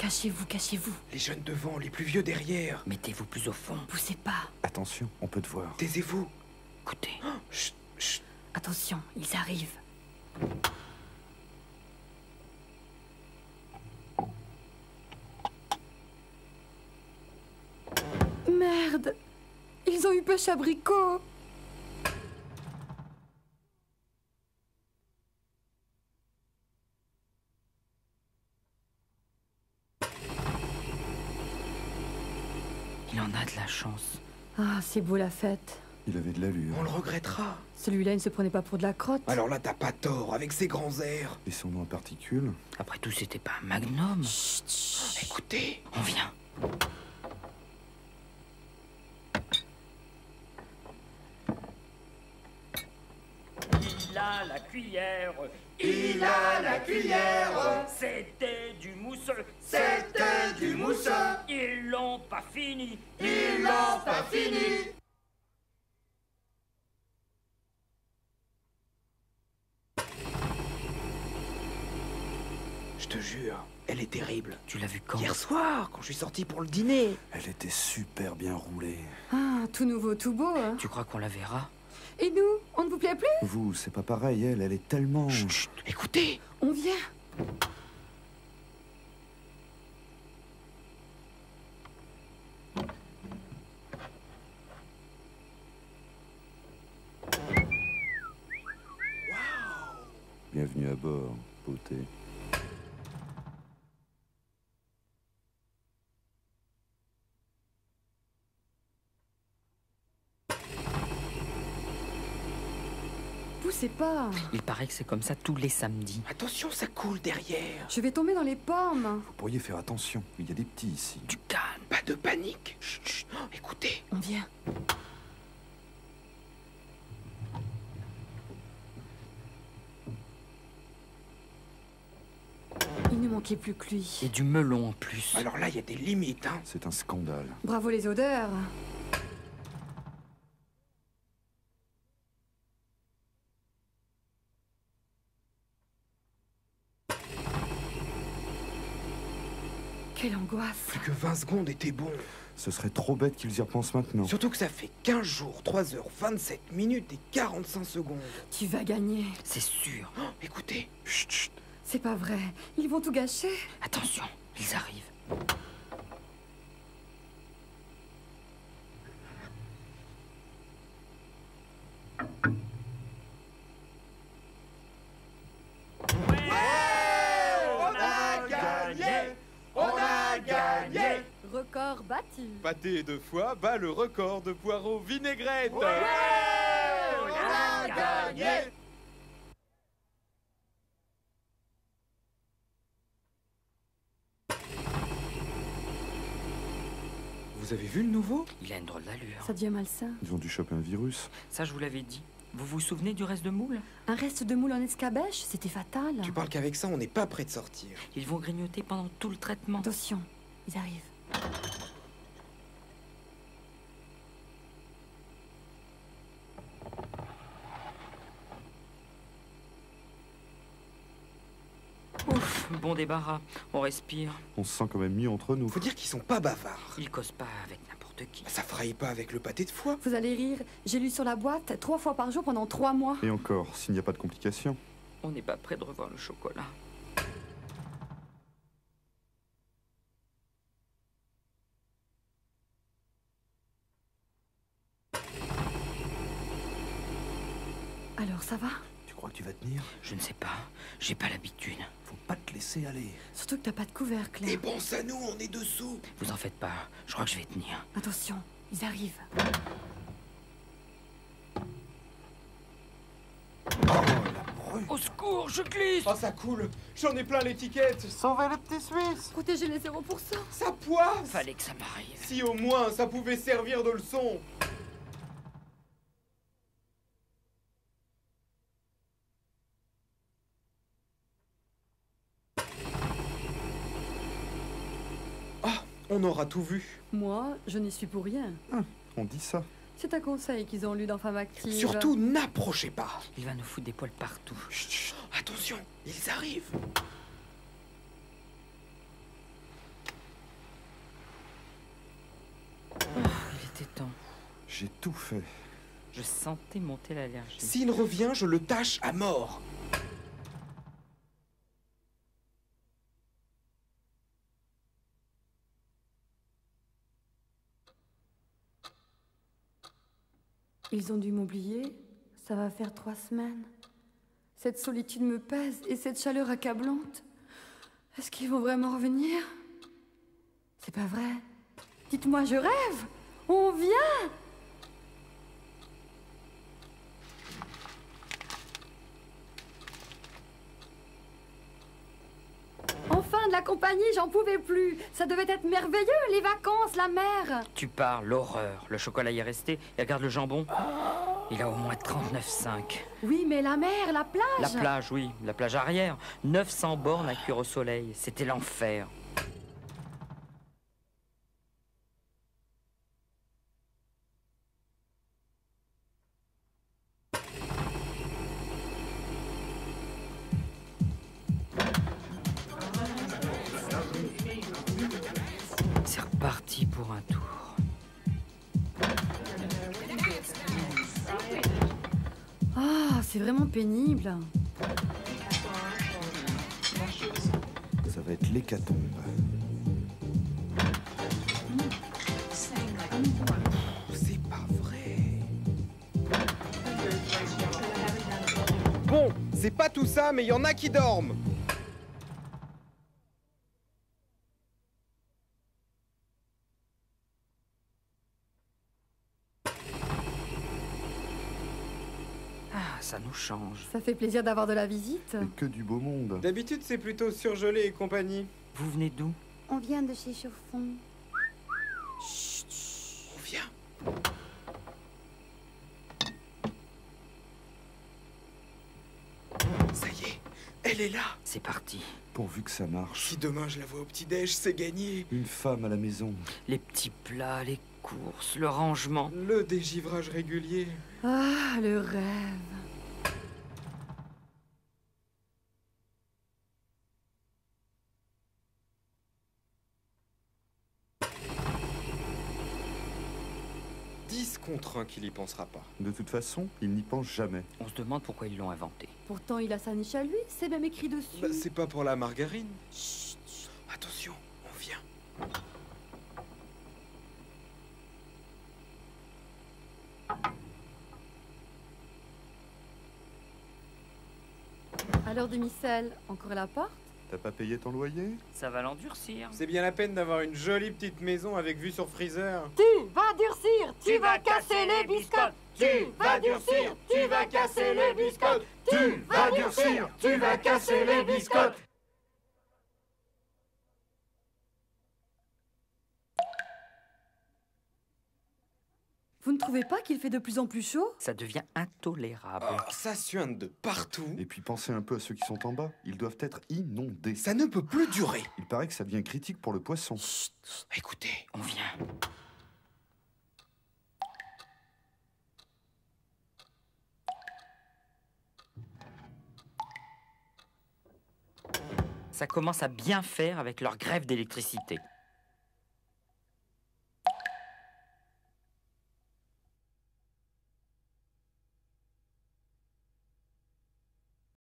Cachez-vous, cachez-vous. Les jeunes devant, les plus vieux derrière. Mettez-vous plus au fond. Poussez pas. Attention, on peut te voir. Taisez-vous. Écoutez. Chut, chut. Attention, ils arrivent. Merde! Ils ont eu pêche abricot! Il en a de la chance. Ah, c'est beau la fête. Il avait de l'allure. On le regrettera. Celui-là, il ne se prenait pas pour de la crotte. Alors là, t'as pas tort, avec ses grands airs. Et son nom en particules. Après tout, c'était pas un magnum. Chut, chut. Écoutez. On vient. Il a la cuillère. Il a la cuillère. C'était du mousseux. C'était du mousseux. Ils l'ont pas fini. Ils l'ont pas fini. Je te jure, elle est terrible. Tu l'as vu quand? Hier soir, quand je suis sorti pour le dîner. Elle était super bien roulée. Ah, tout nouveau, tout beau, hein. Tu crois qu'on la verra? Et nous, on ne vous plaît plus? Vous, c'est pas pareil, elle est tellement... Chut, chut. Écoutez. On vient. Bienvenue à bord, beauté. Poussez pas. Il paraît que c'est comme ça tous les samedis. Attention, ça coule derrière. Je vais tomber dans les pommes. Vous pourriez faire attention, il y a des petits ici. Du calme. Pas de panique. Chut, chut. Oh, écoutez. On vient. Il ne manquait plus que lui. Et du melon en plus. Alors là, il y a des limites, hein. C'est un scandale. Bravo les odeurs. Quelle angoisse. Plus que 20 secondes était bon. Ce serait trop bête qu'ils y repensent maintenant. Surtout que ça fait 15 jours, 3 heures, 27 minutes et 45 secondes. Tu vas gagner. C'est sûr. Oh, écoutez. Chut, chut. C'est pas vrai. Ils vont tout gâcher. Attention, ils arrivent. On a gagné. On a gagné. Record battu. Pâté de foie bat le record de poireaux vinaigrette. On a gagné. Vous avez vu le nouveau? Il a une drôle d'allure. Ça devient malsain. Ils ont dû choper un virus. Ça, je vous l'avais dit. Vous vous souvenez du reste de moule? Un reste de moule en escabèche, c'était fatal. Tu parles qu'avec ça, on n'est pas prêt de sortir. Ils vont grignoter pendant tout le traitement. Attention, ils arrivent. Ouf, bon débarras. On respire. On se sent quand même mieux entre nous. Faut dire qu'ils sont pas bavards. Ils causent pas avec n'importe qui. Ça fraye pas avec le pâté de foie. Vous allez rire, j'ai lu sur la boîte 3 fois par jour pendant 3 mois. Et encore, s'il n'y a pas de complications. On n'est pas prêt de revoir le chocolat. Alors ça va? Tu crois que tu vas tenir? Je ne sais pas. J'ai pas l'habitude. Faut pas te laisser aller. Surtout que t'as pas de couvercle. Et pense à nous, on est dessous. Vous en faites pas. Je crois que je vais tenir. Attention, ils arrivent. Oh, la brue. Au secours, je glisse! Oh, ça coule. J'en ai plein l'étiquette. Sauvez le petit Suisse. Protégez les 0%. Ça poisse. Fallait que ça m'arrive. Si au moins ça pouvait servir de leçon. On aura tout vu. Moi, je n'y suis pour rien. On dit ça. C'est un conseil qu'ils ont lu dans Femme Active. Surtout, n'approchez pas. Il va nous foutre des poils partout. Chut, chut. Attention, ils arrivent. J'ai tout fait. Je sentais monter l'allergie. S'il revient, je le tâche à mort. Ils ont dû m'oublier. Ça va faire 3 semaines. Cette solitude me pèse et cette chaleur accablante. Est-ce qu'ils vont vraiment revenir? C'est pas vrai. Dites-moi, je rêve. On vient. Enfin, de la compagnie, j'en pouvais plus. Ça devait être merveilleux, les vacances, la mer. Tu parles, l'horreur. Le chocolat y est resté. Et regarde le jambon. Il a au moins 39,5. Oui, mais la mer, la plage. La plage, oui. La plage arrière. 900 bornes à cuire au soleil. C'était l'enfer. C'est reparti pour un tour. Ah, c'est vraiment pénible. Ça va être l'hécatombe. C'est pas vrai. Bon, c'est pas tout ça, mais il y en a qui dorment. Ah, ça nous change. Ça fait plaisir d'avoir de la visite. Et que du beau monde. D'habitude, c'est plutôt surgelé et compagnie. Vous venez d'où? On vient de chez Chauffon. On vient. Ça y est, elle est là. C'est parti. Pourvu que ça marche. Si demain je la vois au petit-déj, c'est gagné. Une femme à la maison. Les petits plats, les courses, le rangement. Le dégivrage régulier. Ah, le rêve. Contre 1 qu'il y pensera pas. De toute façon, il n'y pense jamais. On se demande pourquoi ils l'ont inventé. Pourtant, il a sa niche à lui. C'est même écrit dessus. Bah, c'est pas pour la margarine. Chut, chut. Attention, on vient. À l'heure du missel, encore à la porte? T'as pas payé ton loyer? Ça va l'endurcir. C'est bien la peine d'avoir une jolie petite maison avec vue sur Freezer. Tu vas durcir, tu vas casser les biscottes. Tu vas durcir, tu vas casser les biscottes. Tu vas durcir, tu vas casser les biscottes. Vous ne trouvez pas qu'il fait de plus en plus chaud? Ça devient intolérable. Oh, ça suinte de partout. Et puis pensez un peu à ceux qui sont en bas. Ils doivent être inondés. Ça ne peut plus durer. Il paraît que ça devient critique pour le poisson. Chut, écoutez. On vient. Ça commence à bien faire avec leur grève d'électricité.